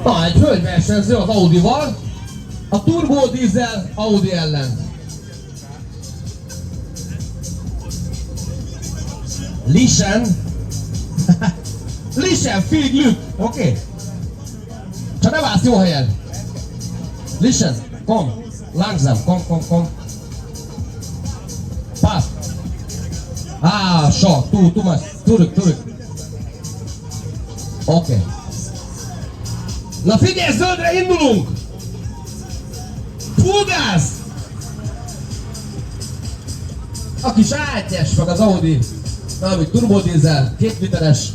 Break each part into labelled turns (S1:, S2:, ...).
S1: Na, egy hölgy versenyző az Audival, a turbo dízel Audi ellen. Listen, flieg Glück, oké? Csak ne válsz jó helyen. Listen, komm, langsam, komm. Pass. So, too much, zurück. Oké. Na figyelj, zöldre indulunk! Full gáz! A kis A1-es, meg az Audi, valami turbodízel, 2 literes.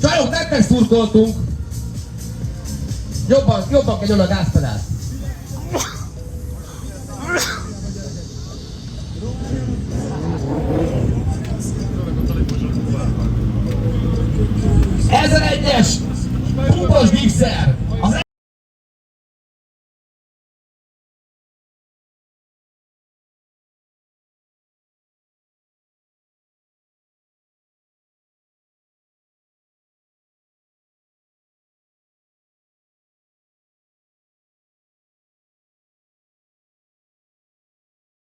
S1: Csajok, nektek szurkoltunk! Jobban kell nyomni a gázpedált. Ez egy 1001-es pumpos mixer!